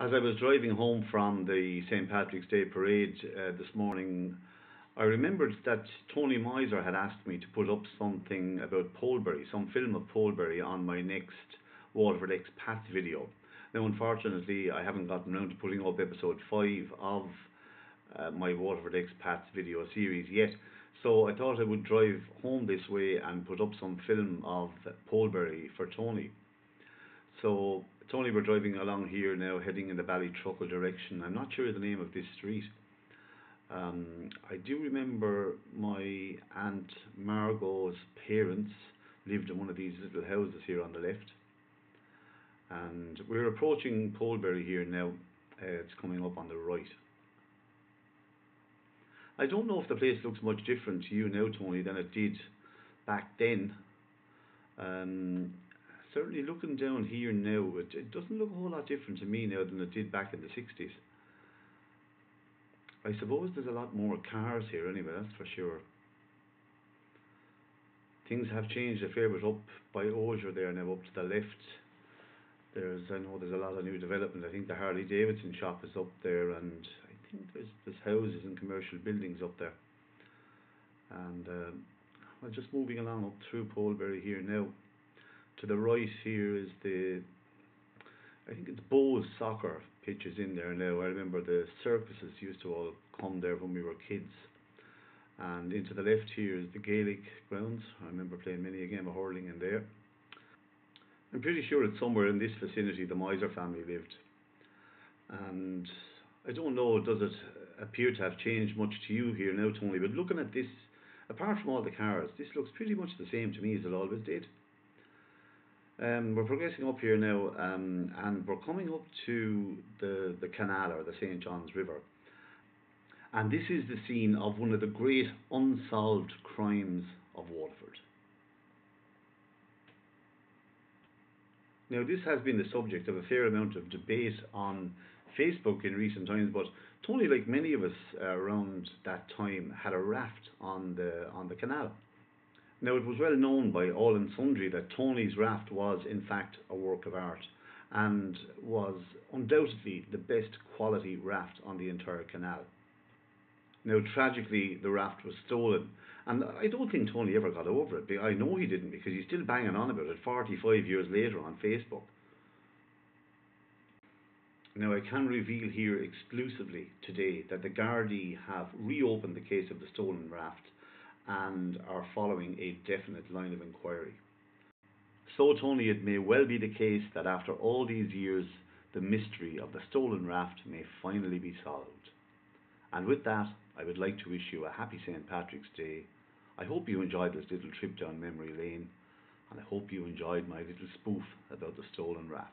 As I was driving home from the St. Patrick's Day parade this morning, I remembered that Tony Moyser had asked me to put up something about Polebury, some film of Polebury on my next Waterford Expats video. Now, unfortunately, I haven't gotten around to putting up episode 5 of my Waterford Expats video series yet, so I thought I would drive home this way and put up some film of Polebury for Tony. So, Tony, we're driving along here now, heading in the Ballytruckle direction. I'm not sure the name of this street. I do remember my Aunt Margot's parents lived in one of these little houses here on the left. And we're approaching Polebury here now. It's coming up on the right. I don't know if the place looks much different to you now, Tony, than it did back then. Certainly looking down here now, it doesn't look a whole lot different to me now than it did back in the 60s. I suppose there's a lot more cars here anyway, that's for sure. Things have changed a fair bit up by Moyser there now, up to the left. I know there's a lot of new development. I think the Harley Davidson shop is up there, and I think there's houses and commercial buildings up there. And well, just moving along up through Polebury here now. To the right here is I think it's Bowes soccer pitches in there now. I remember the circuses used to all come there when we were kids. And into the left here is the Gaelic grounds. I remember playing many a game of hurling in there. I'm pretty sure it's somewhere in this vicinity the Moyser family lived. And I don't know, does it appear to have changed much to you here now, Tony? But looking at this, apart from all the cars, this looks pretty much the same to me as it always did. We're progressing up here now, and we're coming up to the canal, or the St. John's River. And this is the scene of one of the great unsolved crimes of Waterford. Now, this has been the subject of a fair amount of debate on Facebook in recent times, but Tony, like many of us around that time, had a raft on the canal. Now, it was well known by all and sundry that Tony's raft was in fact a work of art, and was undoubtedly the best quality raft on the entire canal. Now, tragically, the raft was stolen, and I don't think Tony ever got over it. I know he didn't, because he's still banging on about it 45 years later on Facebook. Now, I can reveal here exclusively today that the Gardaí have reopened the case of the stolen raft and are following a definite line of inquiry. So, Tony, it may well be the case that after all these years, the mystery of the stolen raft may finally be solved. And with that, I would like to wish you a happy St. Patrick's Day. I hope you enjoyed this little trip down memory lane, and I hope you enjoyed my little spoof about the stolen raft.